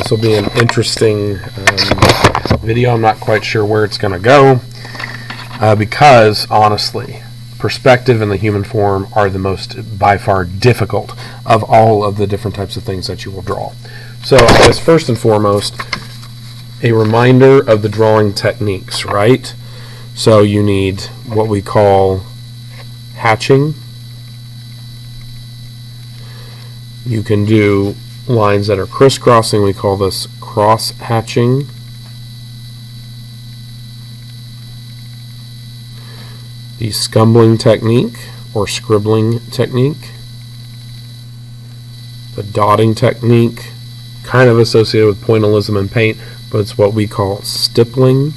This will be an interesting video. I'm not quite sure where it's going to go because, honestly, perspective and the human form are the most, by far, difficult of all of the different types of things that you will draw. So, I guess first and foremost, a reminder of the drawing techniques, right? So you need what we call hatching. You can do lines that are crisscrossing. We call this cross hatching. The scumbling technique or scribbling technique. The dotting technique, kind of associated with pointillism and paint, but it's what we call stippling.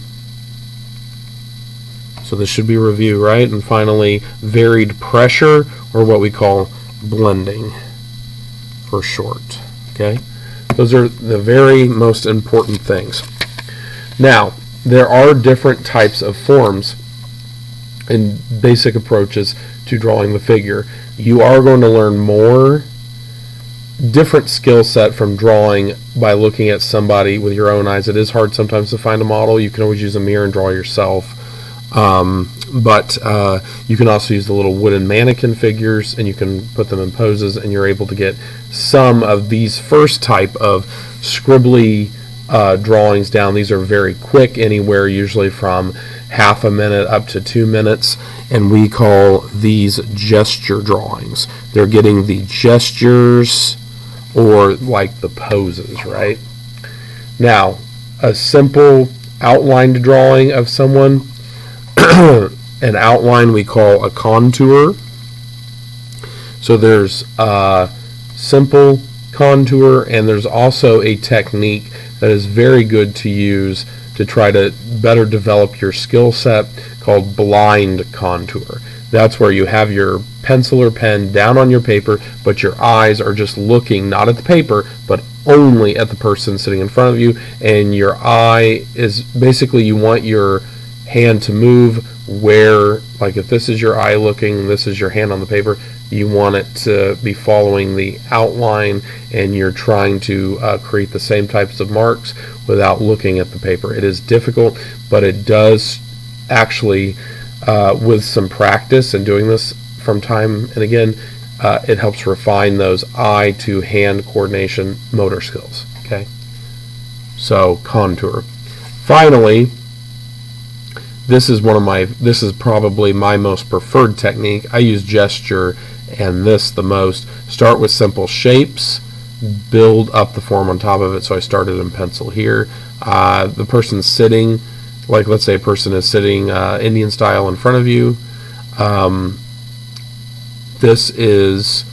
So this should be review, right? And finally, varied pressure, or what we call blending for short. Okay? Those are the very most important things. Now, there are different types of forms and basic approaches to drawing the figure. You are going to learn more different skill set from drawing by looking at somebody with your own eyes. It is hard sometimes to find a model. You can always use a mirror and draw yourself. But you can also use the little wooden mannequin figures, and you can put them in poses, and you're able to get some of these first type of scribbly drawings down. These are very quick, anywhere usually from half a minute up to 2 minutes, and we call these gesture drawings. They're getting the gestures or like the poses, right? Now, a simple outlined drawing of someone, an outline we call a contour. So there's a simple contour, and there's also a technique that is very good to use to try to better develop your skill set called blind contour. That's where you have your pencil or pen down on your paper, but your eyes are just looking not at the paper, but only at the person sitting in front of you, and your eye is basically, you want your hand to move where, like if this is your eye looking, this is your hand on the paper, you want it to be following the outline, and you're trying to create the same types of marks without looking at the paper. It is difficult, but it does actually, with some practice and doing this from time and again, it helps refine those eye to hand coordination motor skills. Okay, so contour. Finally, this is probably my most preferred technique. I use gesture and this the most. Start with simple shapes, build up the form on top of it. So I started in pencil here. The person's sitting, like let's say a person is sitting Indian style in front of you. This is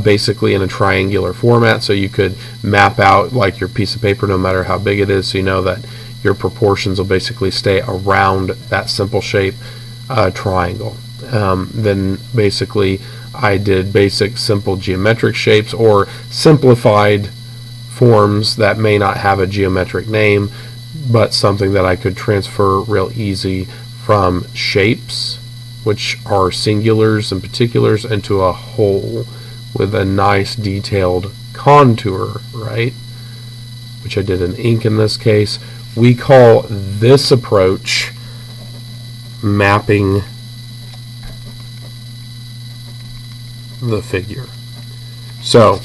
basically in a triangular format, so you could map out like your piece of paper no matter how big it is, so you know that your proportions will basically stay around that simple shape triangle. Then basically I did basic simple geometric shapes or simplified forms that may not have a geometric name, but something that I could transfer real easy from shapes, which are singulars and particulars, into a whole with a nice detailed contour, right? Which I did in ink in this case. We call this approach mapping the figure. So,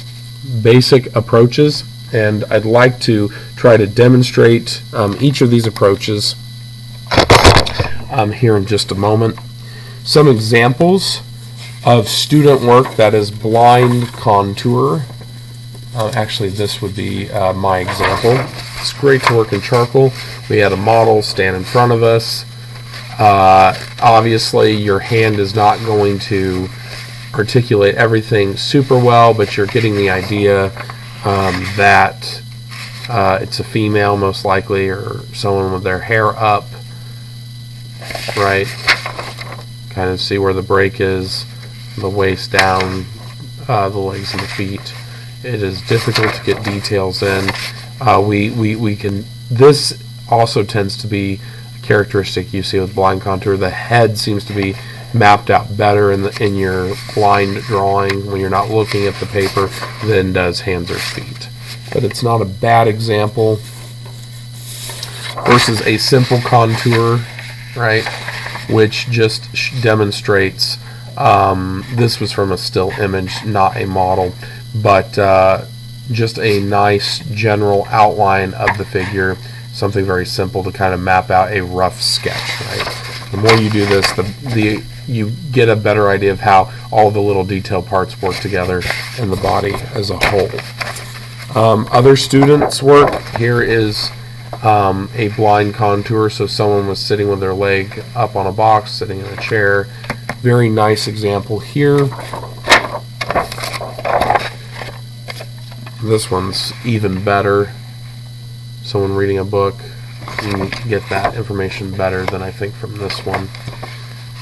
basic approaches, and I'd like to try to demonstrate each of these approaches here in just a moment. Some examples of student work that is blind contour. Actually, this would be my example. It's great to work in charcoal. We had a model stand in front of us. Obviously, your hand is not going to articulate everything super well, but you're getting the idea that it's a female most likely, or someone with their hair up, right? Kind of see where the break is, the waist down, the legs and the feet. It is difficult to get details in. We can. This also tends to be a characteristic you see with blind contour. The head seems to be mapped out better in your blind drawing when you're not looking at the paper than does hands or feet. but it's not a bad example. Versus a simple contour, right, which just demonstrates, this was from a still image, not a model, but just a nice general outline of the figure, something very simple to kind of map out a rough sketch, right? The more you do this, you get a better idea of how all the little detail parts work together in the body as a whole. Other students' work, here is a blind contour, so someone was sitting with their leg up on a box, sitting in a chair. Very nice example here. This one's even better. Someone reading a book, you can get that information better than I think from this one.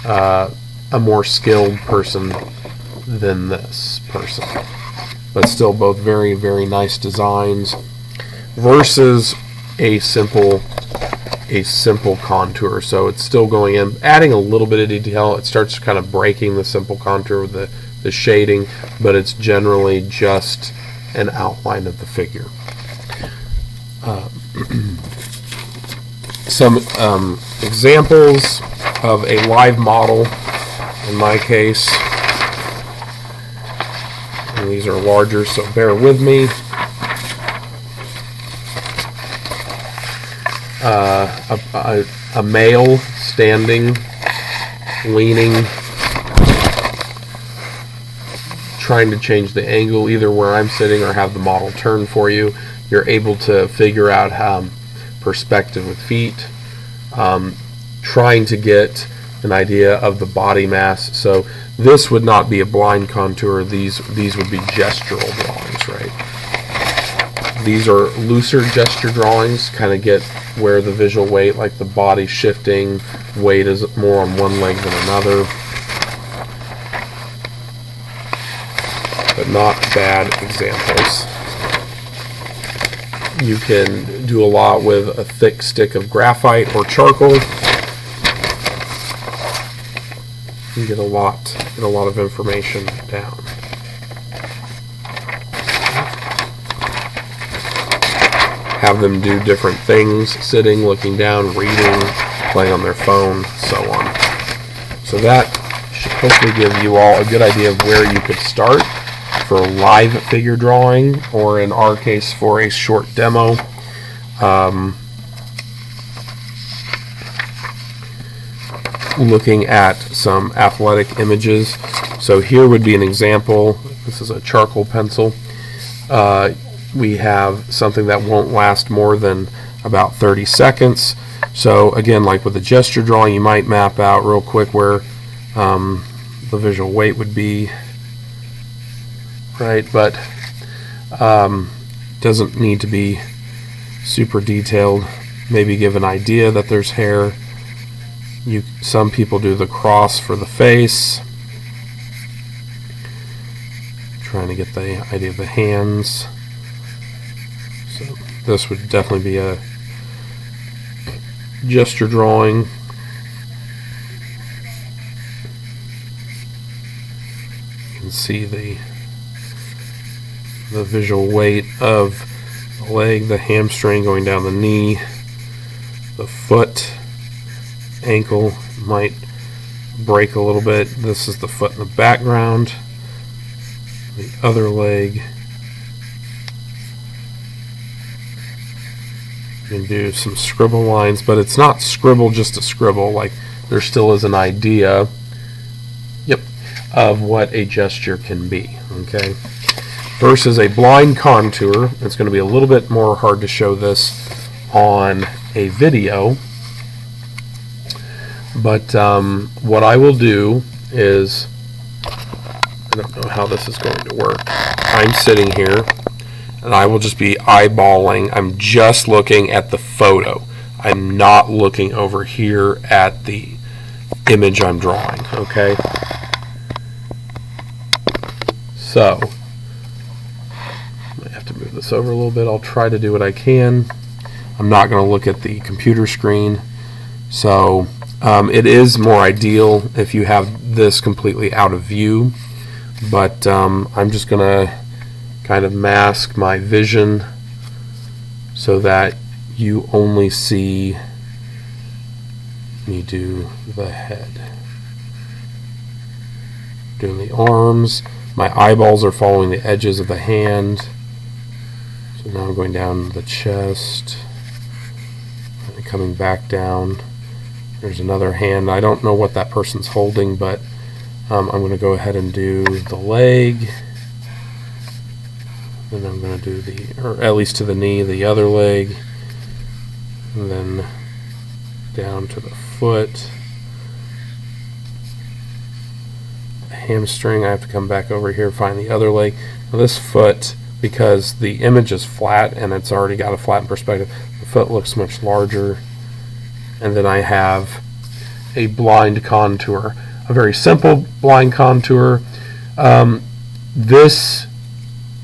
A more skilled person than this person, but still both very, very nice designs versus a simple contour. So it's still going in, adding a little bit of detail. It starts kind of breaking the simple contour with the shading, but it's generally just an outline of the figure. Some examples of a live model in my case, and these are larger, so bear with me. A male standing, leaning, trying to change the angle either where I'm sitting or have the model turn for you. You're able to figure out perspective with feet, trying to get an idea of the body mass. So this would not be a blind contour. These would be gestural drawings, right? These are looser gesture drawings, kind of get where the visual weight, like the body shifting, weight is more on one leg than another. But not bad examples. You can do a lot with a thick stick of graphite or charcoal. You get a lot of information down. Have them do different things, sitting, looking down, reading, playing on their phone, so on. So that should hopefully give you all a good idea of where you could start for live figure drawing, or in our case for a short demo. Looking at some athletic images. So here would be an example. This is a charcoal pencil. We have something that won't last more than about 30 seconds. So again, like with a gesture drawing, you might map out real quick where the visual weight would be, right? But doesn't need to be super detailed. Maybe give an idea that there's hair. Some people do the cross for the face, trying to get the idea of the hands. So this would definitely be a gesture drawing. You can see the visual weight of the leg, the hamstring going down the knee, the foot, ankle might break a little bit. This is the foot in the background. The other leg. You can do some scribble lines, but it's not scribble just to scribble. Like, there still is an idea, of what a gesture can be. Okay. Versus a blind contour. It's going to be a little bit more hard to show this on a video. But what I will do is, I don't know how this is going to work. I'm sitting here, and I will just be eyeballing. I'm just looking at the photo. I'm not looking over here at the image I'm drawing, okay? So, I might have to move this over a little bit. I'll try to do what I can. I'm not going to look at the computer screen. So, it is more ideal if you have this completely out of view, but I'm just going to kind of mask my vision so that you only see me do the head. Doing the arms, my eyeballs are following the edges of the hand. So now I'm going down the chest, and coming back down. There's another hand. I don't know what that person's holding, but I'm going to go ahead and do the leg. Then I'm going to do or at least to the knee, the other leg. And then down to the foot. The hamstring, I have to come back over here, find the other leg. Now this foot, because the image is flat and it's already got a flat perspective, the foot looks much larger. And then I have a blind contour, a very simple blind contour. This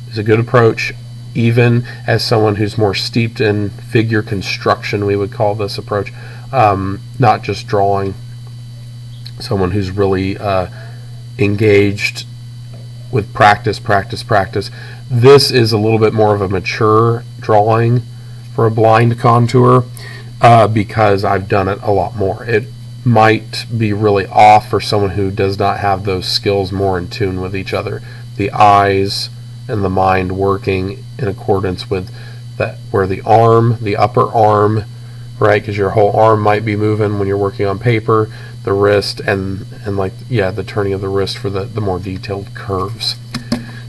is a good approach, even as someone who's more steeped in figure construction, we would call this approach, not just drawing. Someone who's really engaged with practice. This is a little bit more of a mature drawing for a blind contour because I've done it a lot more. It might be really off for someone who does not have those skills more in tune with each other. The eyes and the mind working in accordance with that, where the arm, the upper arm, right, because your whole arm might be moving when you're working on paper, the wrist, and like, yeah, the turning of the wrist for the more detailed curves.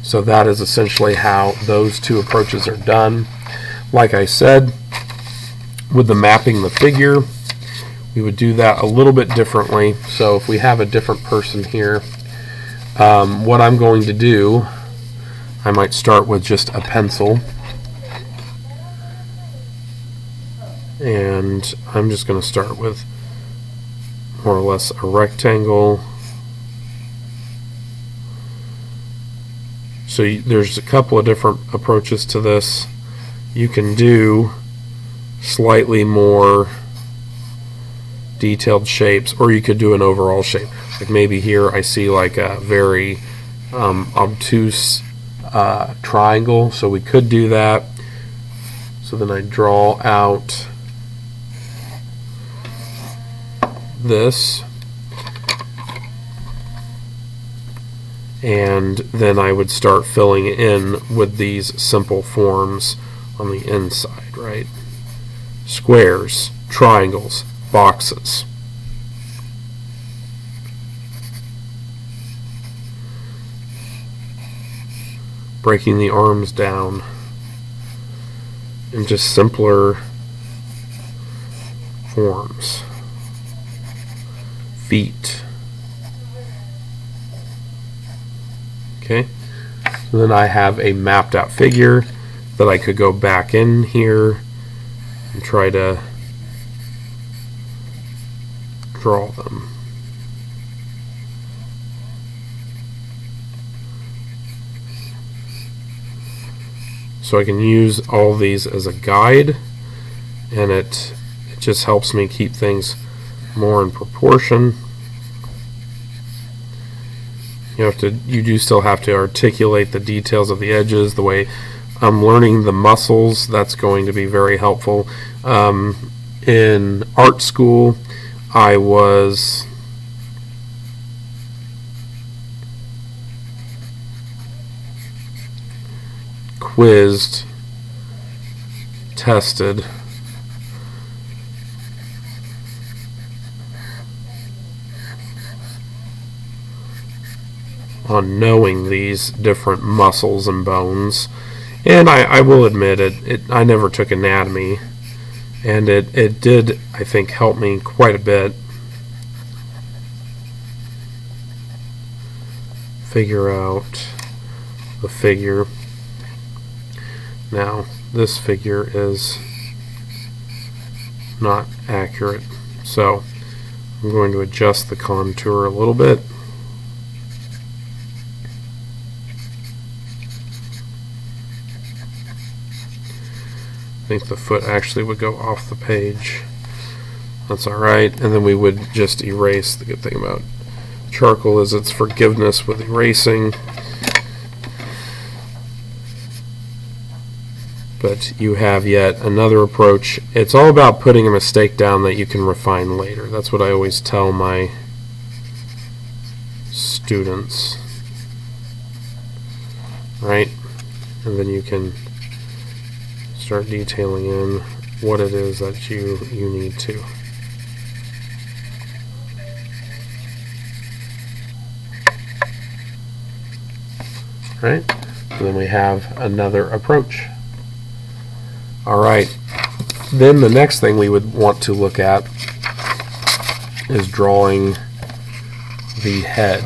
So that is essentially how those two approaches are done. Like I said, with the mapping the figure, we would do that a little bit differently. So if we have a different person here, what I'm going to do, I might start with just a pencil, and I'm just going to start with more or less a rectangle. So there's a couple of different approaches to this. You can do slightly more detailed shapes, or you could do an overall shape. Like maybe here I see like a very obtuse triangle, so we could do that. So then I draw out this, and then I would start filling in with these simple forms on the inside, right? Squares, triangles, boxes. Breaking the arms down in just simpler forms. Feet. Okay, so then I have a mapped out figure that I could go back in here and try to draw them. So I can use all these as a guide, and it just helps me keep things more in proportion. You do still have to articulate the details of the edges. The way I'm learning the muscles, that's going to be very helpful. In art school, I was quizzed, tested on knowing these different muscles and bones, and I will admit I never took anatomy, and it did, I think, help me quite a bit figure out the figure. Now this figure is not accurate, so I'm going to adjust the contour a little bit. I think the foot actually would go off the page. That's alright, and then we would just erase. The good thing about charcoal is its forgiveness with erasing. But you have yet another approach. It's all about putting a mistake down that you can refine later. That's what I always tell my students. Right? And then you can start detailing in what it is that you need to. Right? And then we have another approach. All right. Then the next thing we would want to look at is drawing the head.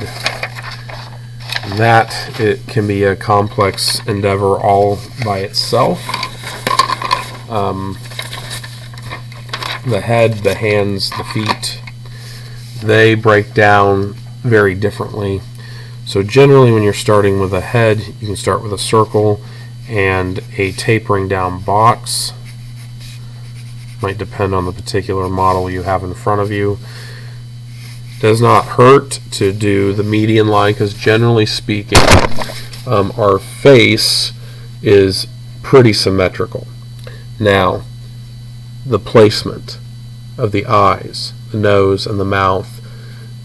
That it can be a complex endeavor all by itself. The head, the hands, the feet, they break down very differently. So generally when you're starting with a head, you can start with a circle and a tapering down box. Might depend on the particular model you have in front of you. Does not hurt to do the median line because generally speaking, our face is pretty symmetrical. Now, the placement of the eyes, the nose, and the mouth,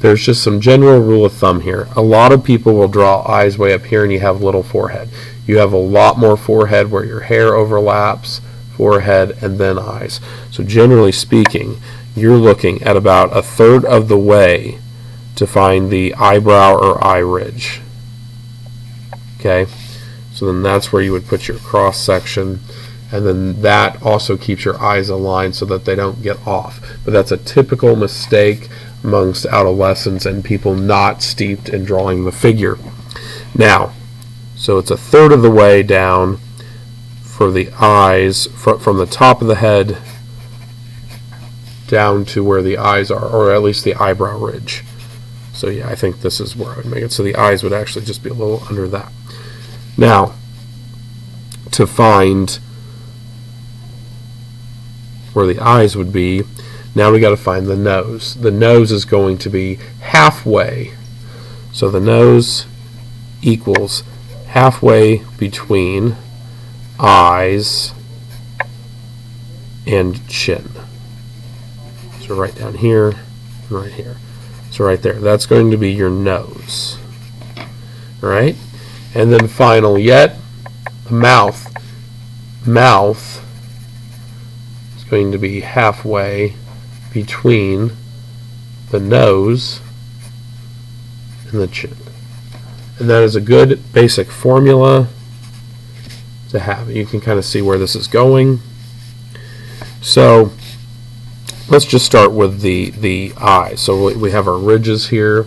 there's just some general rule of thumb here. A lot of people will draw eyes way up here and you have little forehead. You have a lot more forehead where your hair overlaps, forehead, and then eyes. So generally speaking, you're looking at about a third of the way to find the eyebrow or eye ridge. Okay? So then that's where you would put your cross section, and then that also keeps your eyes aligned so that they don't get off. But that's a typical mistake amongst adolescents and people not steeped in drawing the figure. Now, so it's a third of the way down for the eyes, from the top of the head down to where the eyes are, or at least the eyebrow ridge. So yeah, I think this is where I would make it. So the eyes would actually just be a little under that. Now, to find where the eyes would be, now we got to find the nose. The nose is going to be halfway. So the nose equals halfway between eyes and chin. So right down here and right here. So right there, that's going to be your nose. Right? And then final yet, the mouth. Mouth is going to be halfway between the nose and the chin. And that is a good basic formula to have. You can kind of see where this is going. So let's just start with the eye. So we have our ridges here,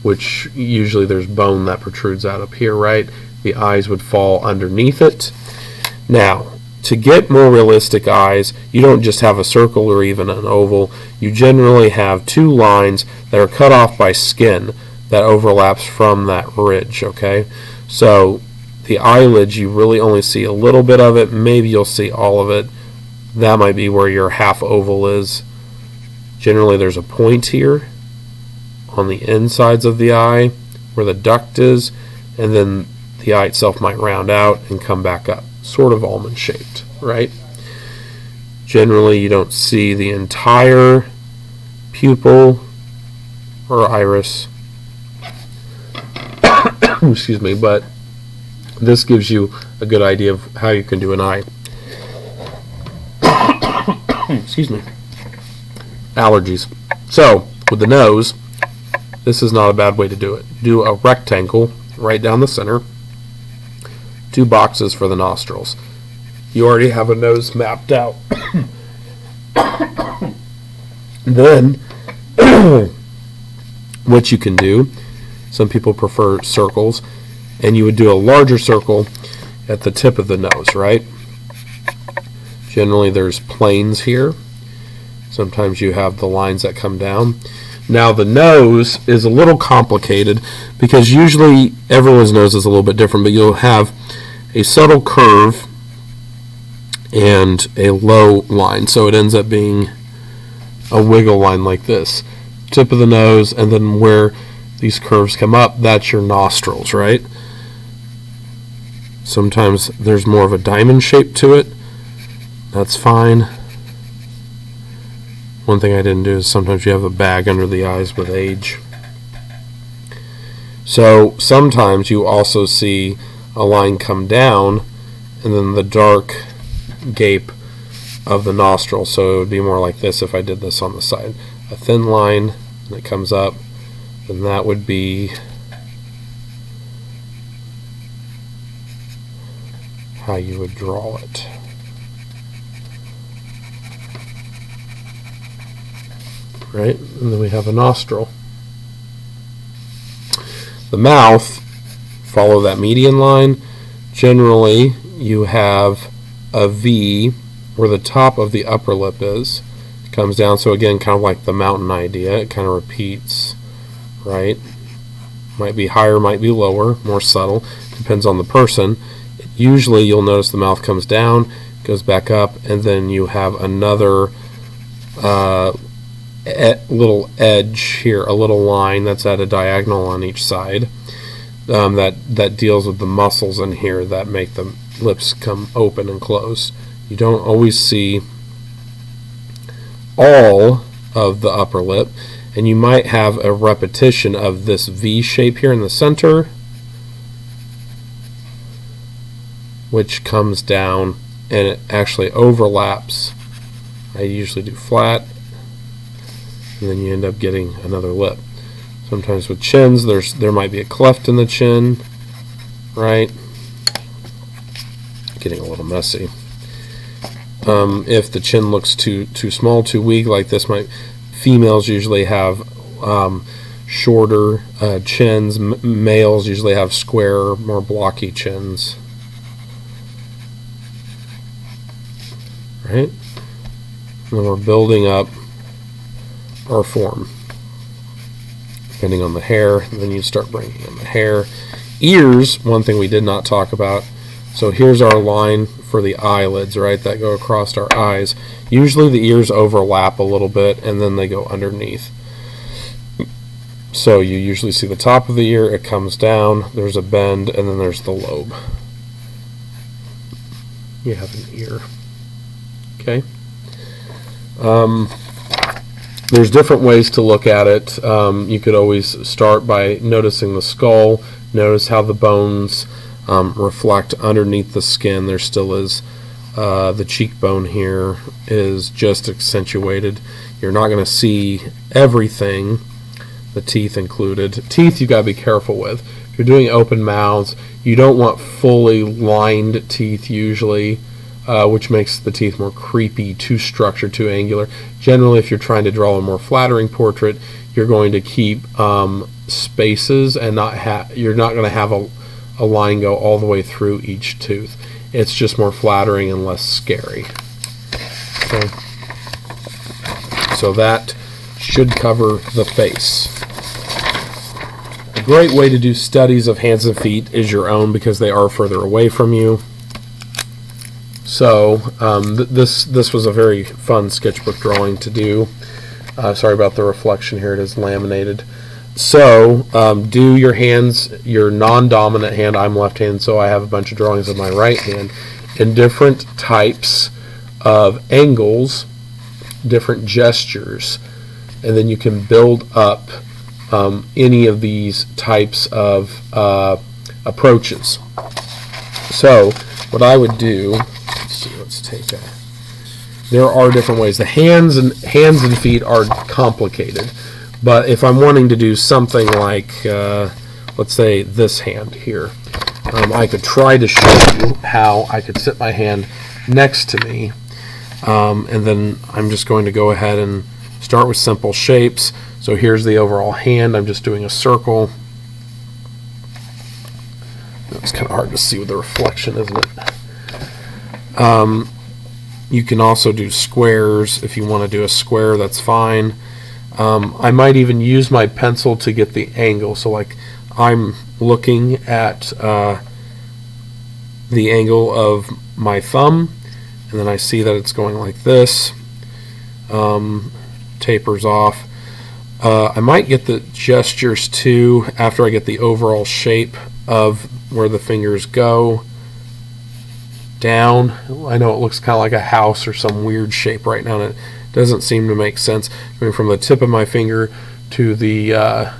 which usually there's bone that protrudes out up here, right? The eyes would fall underneath it. Now, to get more realistic eyes, you don't just have a circle or even an oval. You generally have two lines that are cut off by skin that overlaps from that ridge, okay? So the eyelids, you really only see a little bit of it. Maybe you'll see all of it. That might be where your half oval is. Generally, there's a point here on the insides of the eye where the duct is, and then the eye itself might round out and come back up, sort of almond shaped, right? Generally, you don't see the entire pupil or iris, excuse me, but this gives you a good idea of how you can do an eye. Excuse me. Allergies. So, with the nose, this is not a bad way to do it. Do a rectangle right down the center, two boxes for the nostrils. You already have a nose mapped out. Then, what you can do, some people prefer circles, and you would do a larger circle at the tip of the nose, right? Generally there's planes here. Sometimes you have the lines that come down. Now the nose is a little complicated because usually everyone's nose is a little bit different, but you'll have a subtle curve and a low line. So it ends up being a wiggle line like this. Tip of the nose, and then where these curves come up, that's your nostrils, right? Sometimes there's more of a diamond shape to it. That's fine. One thing I didn't do is sometimes you have a bag under the eyes with age. So sometimes you also see a line come down and then the dark gape of the nostril. So it would be more like this if I did this on the side. A thin line and it comes up, then that would be how you would draw it. Right? And then we have a nostril. The mouth, follow that median line. Generally, you have a V where the top of the upper lip is. It comes down, so again, kind of like the mountain idea. It kind of repeats, right? Might be higher, might be lower, more subtle. Depends on the person. Usually, you'll notice the mouth comes down, goes back up, and then you have another little edge here, a little line that's at a diagonal on each side that deals with the muscles in here that make the lips come open and close. You don't always see all of the upper lip, and you might have a repetition of this V shape here in the center, which comes down and it actually overlaps. I usually do flat, and then you end up getting another lip. Sometimes with chins, there might be a cleft in the chin, right? Getting a little messy. If the chin looks too small, too weak, like this, females usually have shorter chins. Males usually have square, more blocky chins. Right? And then we're building up our form. Depending on the hair, and then you start bringing in the hair. Ears, one thing we did not talk about. So here's our line for the eyelids, right, that go across our eyes. Usually the ears overlap a little bit, and then they go underneath. So you usually see the top of the ear, it comes down, there's a bend, and then there's the lobe. You have an ear. Okay? There's different ways to look at it. You could always start by noticing the skull. Notice how the bones reflect underneath the skin. There still is the cheekbone here is just accentuated. You're not going to see everything, the teeth included. Teeth you got to be careful with. If you're doing open mouths, you don't want fully lined teeth usually. Which makes the teeth more creepy, too structured, too angular. Generally, if you're trying to draw a more flattering portrait, you're going to keep spaces and you're not going to have a line go all the way through each tooth. It's just more flattering and less scary. Okay. So that should cover the face. A great way to do studies of hands and feet is your own, because they are further away from you. So this was a very fun sketchbook drawing to do. Sorry about the reflection here, it is laminated. So do your hands, your non-dominant hand, I'm left-handed, so I have a bunch of drawings of my right hand, in different types of angles, different gestures, and then you can build up any of these types of approaches. So what I would do, let's take a. There are different ways. The hands and feet are complicated, but if I'm wanting to do something like, let's say this hand here, I could try to show you how I could sit my hand next to me, and then I'm just going to go ahead and start with simple shapes. So here's the overall hand. I'm just doing a circle. It's kind of hard to see with the reflection, isn't it? You can also do squares. If you want to do a square, that's fine. I might even use my pencil to get the angle. So like I'm looking at the angle of my thumb, and then I see that it's going like this. Tapers off. I might get the gestures too after I get the overall shape of where the fingers go. down. I know it looks kind of like a house or some weird shape right now, and it doesn't seem to make sense. Going from the tip of my finger to the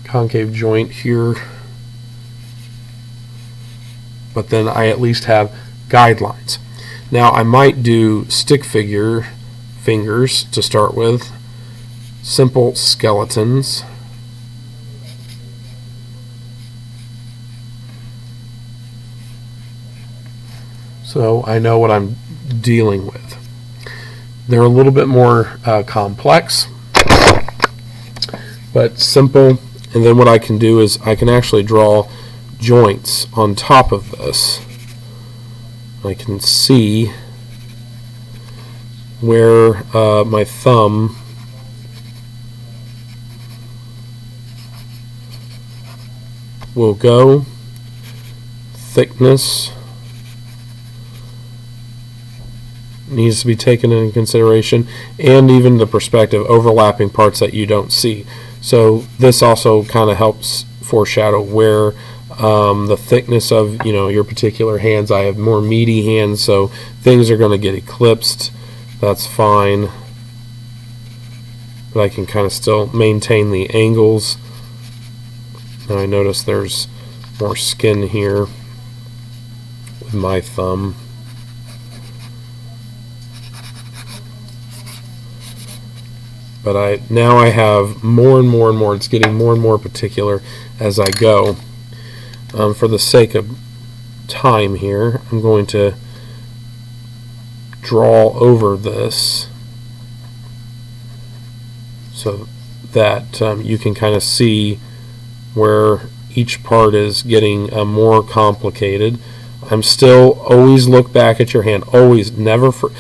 concave joint here. But then I at least have guidelines. Now I might do stick figure fingers to start with, simple skeletons. So I know what I'm dealing with. They're a little bit more complex, but simple. And then what I can do is I can actually draw joints on top of this. I can see where my thumb will go, thickness needs to be taken into consideration, and even the perspective, overlapping parts that you don't see. So this also kind of helps foreshadow where the thickness of your particular hands. I have more meaty hands, so things are going to get eclipsed. That's fine, but I can kind of still maintain the angles. Now I notice there's more skin here with my thumb. But now I have more and more and more. It's getting more and more particular as I go. For the sake of time here, I'm going to draw over this so that you can kind of see where each part is getting more complicated. I'm still always look back at your hand. Always, never for.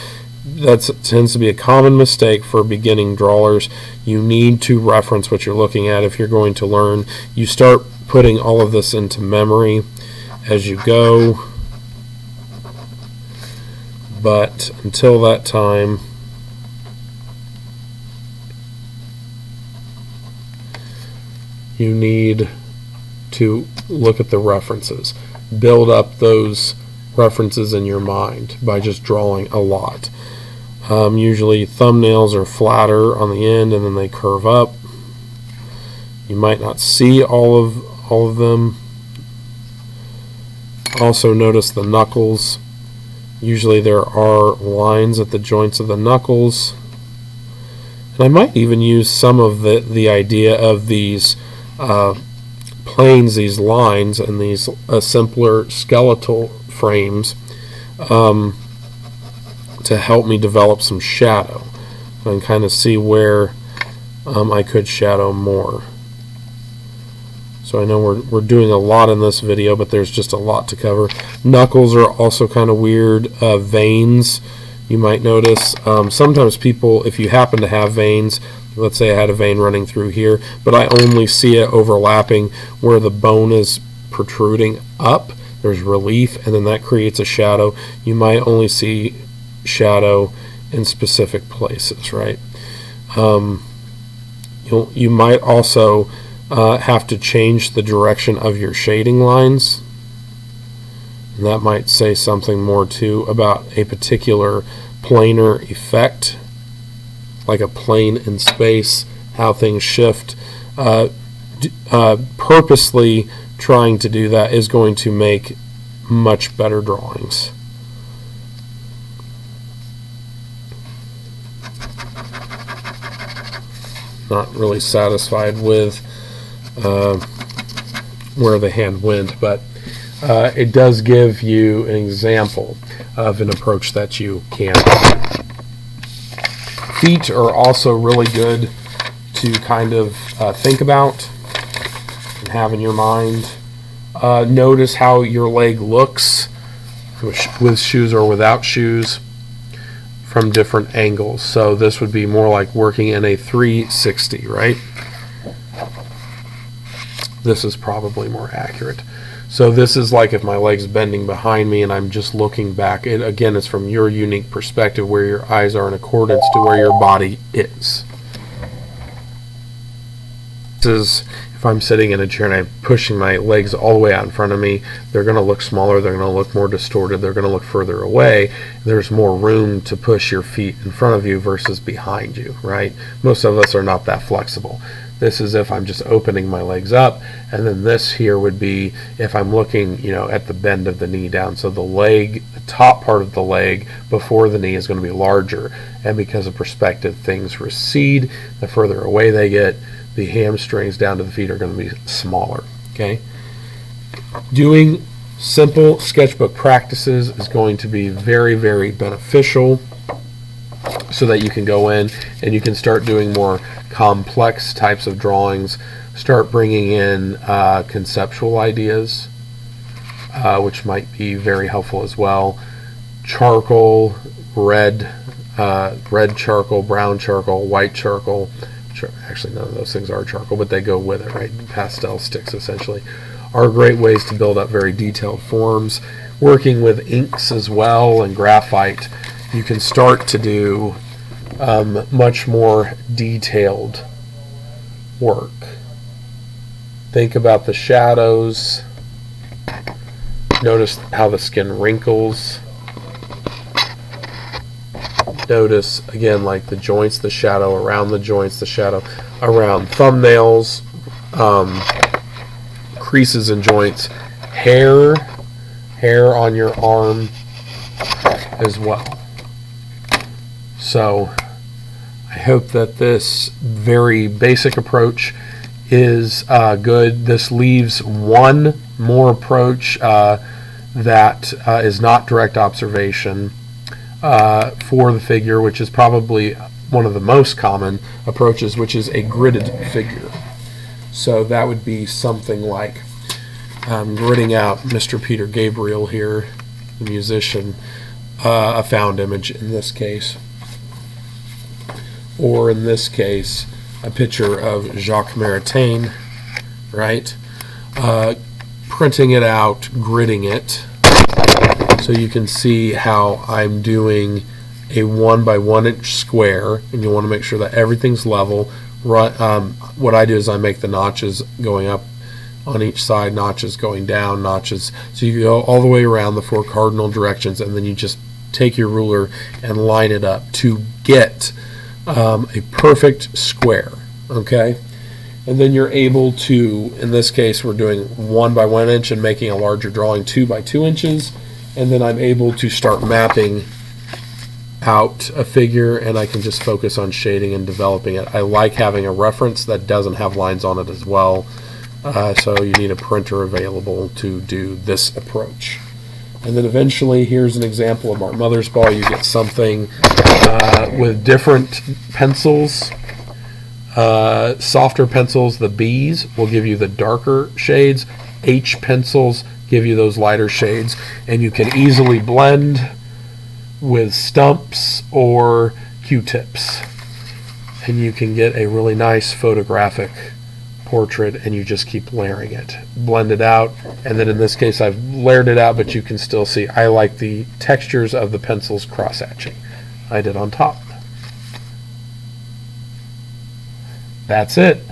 That tends to be a common mistake for beginning drawers. You need to reference what you're looking at if you're going to learn. You start putting all of this into memory as you go, but until that time, you need to look at the references. Build up those references in your mind by just drawing a lot. Usually thumbnails are flatter on the end and then they curve up. You might not see all of them. Also notice the knuckles. Usually there are lines at the joints of the knuckles. And I might even use some of the idea of these planes, these lines, and these simpler skeletal frames to help me develop some shadow and kind of see where I could shadow more. So I know we're doing a lot in this video, but there's just a lot to cover. Knuckles are also kind of weird. Veins, you might notice. Sometimes people, if you happen to have veins, let's say I had a vein running through here, but I only see it overlapping where the bone is protruding up. There's relief, and then that creates a shadow. You might only see shadow in specific places, right? You might also have to change the direction of your shading lines, and that might say something more too about a particular planar effect, like a plane in space, how things shift. Purposely trying to do that is going to make much better drawings. Not really satisfied with where the hand went, but it does give you an example of an approach that you can do. Feet are also really good to kind of think about and have in your mind. Notice how your leg looks with shoes or without shoes from different angles. So this would be more like working in a 360, right? This is probably more accurate. So this is like if my leg's bending behind me and I'm just looking back. Again, it's from your unique perspective where your eyes are in accordance to where your body is. This is, if if I'm sitting in a chair and I'm pushing my legs all the way out in front of me, they're going to look smaller, they're going to look more distorted, they're going to look further away. There's more room to push your feet in front of you versus behind you, right? Most of us are not that flexible. This is if I'm just opening my legs up, and then this here would be if I'm looking, at the bend of the knee down. So the top part of the leg before the knee is going to be larger, and because of perspective, things recede. The further away they get, the hamstrings down to the feet are going to be smaller. Okay. Doing simple sketchbook practices is going to be very, very beneficial, so that you can go in and you can start doing more complex types of drawings, start bringing in conceptual ideas, which might be very helpful as well. Charcoal, red charcoal, brown charcoal, white charcoal. Actually, none of those things are charcoal, but they go with it, right? Pastel sticks, essentially, are great ways to build up very detailed forms. Working with inks as well and graphite, you can start to do much more detailed work. Think about the shadows. Notice how the skin wrinkles. Notice, again, like the joints, the shadow around the joints, the shadow around thumbnails, creases and joints, hair on your arm as well. So I hope that this very basic approach is good. This leaves one more approach that is not direct observation for the figure, which is probably one of the most common approaches, which is a gridded figure. So that would be something like gridding out Mr. Peter Gabriel here, the musician, a found image in this case. Or in this case, a picture of Jacques Maritain, right? Printing it out, gridding it, so you can see how I'm doing a 1 by 1 inch square, and you want to make sure that everything's level. What I do is I make the notches going up on each side, notches going down, notches. So you go all the way around the 4 cardinal directions, and then you just take your ruler and line it up to get a perfect square, okay? And then you're able to, in this case, we're doing 1 by 1 inch and making a larger drawing 2 by 2 inches, and then I'm able to start mapping out a figure, and I can just focus on shading and developing it. I like having a reference that doesn't have lines on it as well, so you need a printer available to do this approach. And then eventually, here's an example of Mark Mothersbaugh. You get something with different pencils. Softer pencils, the B's, will give you the darker shades. H pencils give you those lighter shades. And you can easily blend with stumps or Q-tips. And you can get a really nice photographic portrait, and you just keep layering it. Blend it out, and then in this case I've layered it out, but you can still see I like the textures of the pencils cross-hatching I did on top. That's it.